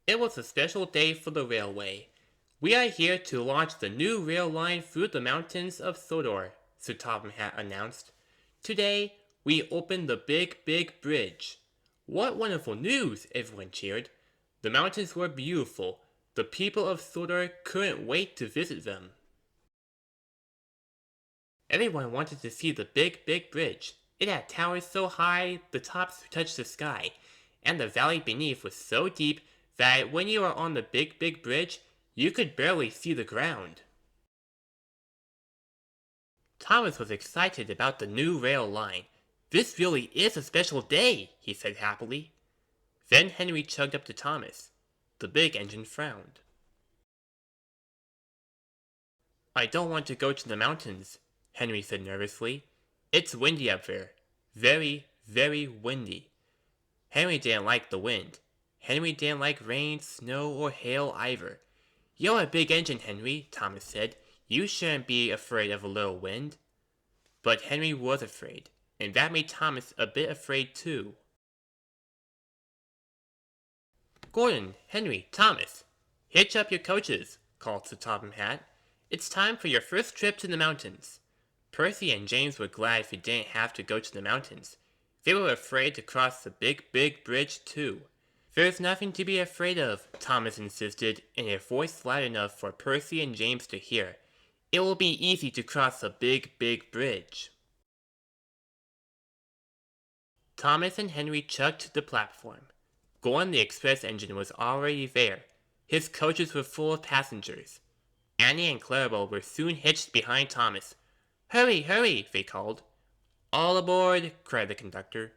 It was a special day for the railway. We are here to launch the new rail line through the mountains of Sodor, Sir Topham Hatt announced. Today, we open the big bridge. What wonderful news, everyone cheered. The mountains were beautiful. The people of Sodor couldn't wait to visit them. Everyone wanted to see the big bridge. It had towers so high the tops touched the sky, and the valley beneath was so deep that when you were on the big bridge, you could barely see the ground. Thomas was excited about the new rail line. This really is a special day, he said happily. Then Henry chugged up to Thomas. The big engine frowned. I don't want to go to the mountains, Henry said nervously. It's windy up there. Very windy. Henry didn't like the wind. Henry didn't like rain, snow, or hail either. You're a big engine, Henry, Thomas said. You shouldn't be afraid of a little wind. But Henry was afraid, and that made Thomas a bit afraid too. Gordon, Henry, Thomas, hitch up your coaches, called Sir Topham Hatt. It's time for your first trip to the mountains. Percy and James were glad if they didn't have to go to the mountains. They were afraid to cross the big bridge too. There's nothing to be afraid of, Thomas insisted in a voice loud enough for Percy and James to hear. It will be easy to cross the big bridge. Thomas and Henry chugged to the platform. Gordon the express engine was already there. His coaches were full of passengers. Annie and Clarabelle were soon hitched behind Thomas. Hurry, they called. All aboard, cried the conductor.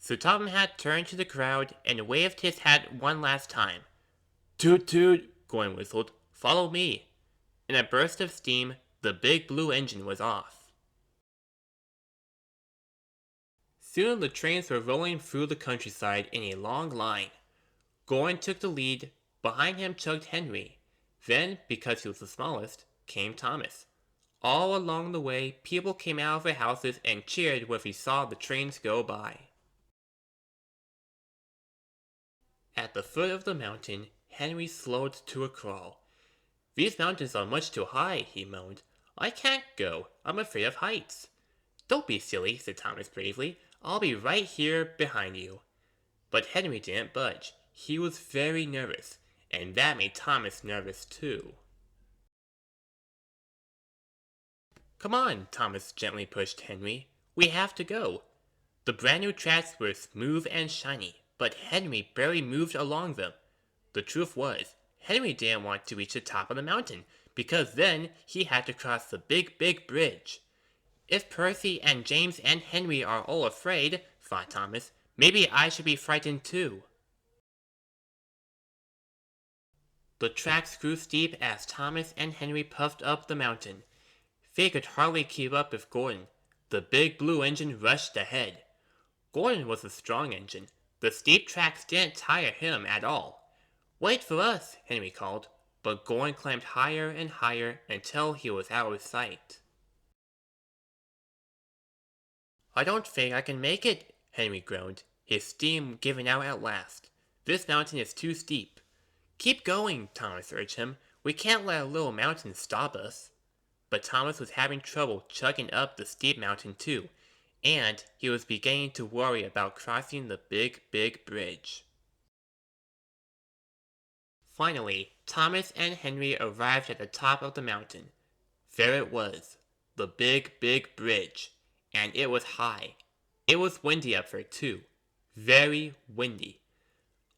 Sir Topham Hatt turned to the crowd and waved his hat one last time. Toot toot, Gordon whistled. Follow me. In a burst of steam, the big blue engine was off. Soon the trains were rolling through the countryside in a long line. Gordon took the lead. Behind him chugged Henry. Then, because he was the smallest, came Thomas. All along the way, people came out of their houses and cheered when they saw the trains go by. At the foot of the mountain, Henry slowed to a crawl. These mountains are much too high, he moaned. I can't go. I'm afraid of heights. Don't be silly, said Thomas bravely. I'll be right here behind you. But Henry didn't budge. He was very nervous, and that made Thomas nervous too. Come on, Thomas gently pushed Henry. We have to go. The brand new tracks were smooth and shiny, but Henry barely moved along them. The truth was, Henry didn't want to reach the top of the mountain, because then he had to cross the big bridge. If Percy and James and Henry are all afraid, thought Thomas, maybe I should be frightened too. The tracks grew steep as Thomas and Henry puffed up the mountain. They could hardly keep up with Gordon. The big blue engine rushed ahead. Gordon was a strong engine. The steep tracks didn't tire him at all. Wait for us, Henry called, but Gordon climbed higher and higher until he was out of sight. I don't think I can make it, Henry groaned, his steam giving out at last. This mountain is too steep. Keep going, Thomas urged him. We can't let a little mountain stop us. But Thomas was having trouble chugging up the steep mountain too, and he was beginning to worry about crossing the big bridge. Finally, Thomas and Henry arrived at the top of the mountain. There it was, the big bridge, and it was high. It was windy up there too, very windy.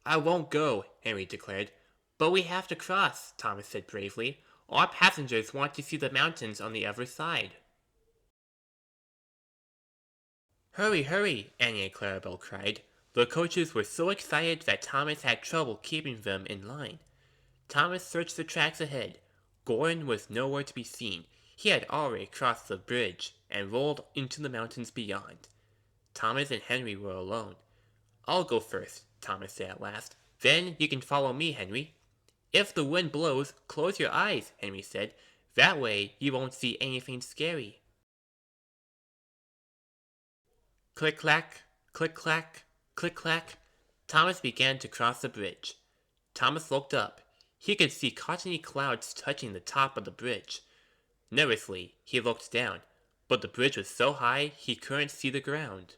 I won't go, Henry declared. But we have to cross, Thomas said bravely. Our passengers want to see the mountains on the other side. Hurry, Annie and Clarabelle cried. The coaches were so excited that Thomas had trouble keeping them in line. Thomas searched the tracks ahead. Gordon was nowhere to be seen. He had already crossed the bridge and rolled into the mountains beyond. Thomas and Henry were alone. I'll go first, Thomas said at last. Then you can follow me, Henry. If the wind blows, close your eyes, Henry said. That way you won't see anything scary. Click-clack, click-clack, click-clack. Thomas began to cross the bridge. Thomas looked up. He could see cottony clouds touching the top of the bridge. Nervously, he looked down, but the bridge was so high he couldn't see the ground.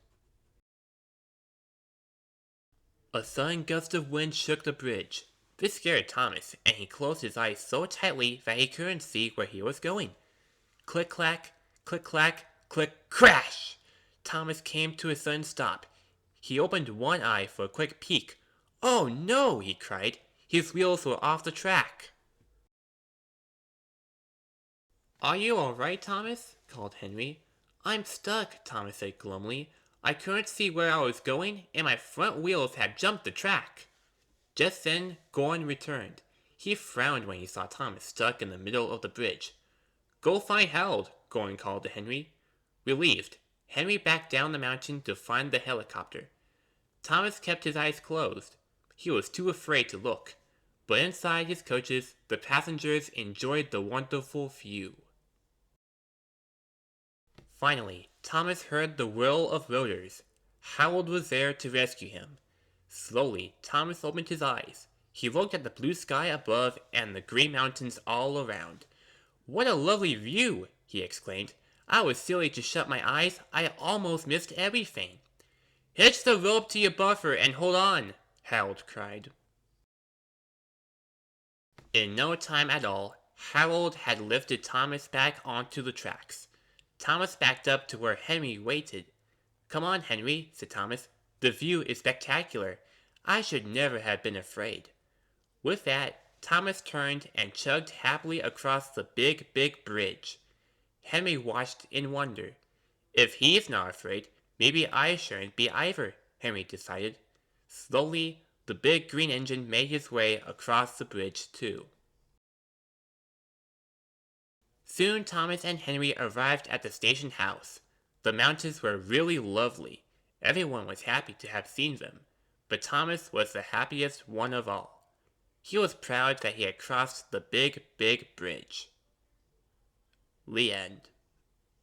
A sudden gust of wind shook the bridge. This scared Thomas, and he closed his eyes so tightly that he couldn't see where he was going. Click-clack, click-clack, click-crash! Thomas came to a sudden stop. He opened one eye for a quick peek. "Oh no!" he cried. His wheels were off the track. "Are you all right, Thomas?" called Henry. "I'm stuck," Thomas said glumly. "I couldn't see where I was going, and my front wheels had jumped the track." Just then, Gordon returned. He frowned when he saw Thomas stuck in the middle of the bridge. "Go find Harold," Gordon called to Henry. Relieved, Henry backed down the mountain to find the helicopter. Thomas kept his eyes closed. He was too afraid to look. But inside his coaches, the passengers enjoyed the wonderful view. Finally, Thomas heard the whirl of rotors. Harold was there to rescue him. Slowly, Thomas opened his eyes. He looked at the blue sky above and the green mountains all around. "What a lovely view!" he exclaimed. "I was silly to shut my eyes. I almost missed everything." "Hitch the rope to your buffer and hold on," Harold cried. In no time at all, Harold had lifted Thomas back onto the tracks. Thomas backed up to where Henry waited. "Come on, Henry," said Thomas. "The view is spectacular. I should never have been afraid." With that, Thomas turned and chugged happily across the big bridge. Henry watched in wonder. "If he's not afraid, maybe I shouldn't be either," Henry decided. Slowly, the big green engine made his way across the bridge too. Soon Thomas and Henry arrived at the station house. The mountains were really lovely. Everyone was happy to have seen them, but Thomas was the happiest one of all. He was proud that he had crossed the big bridge. The end.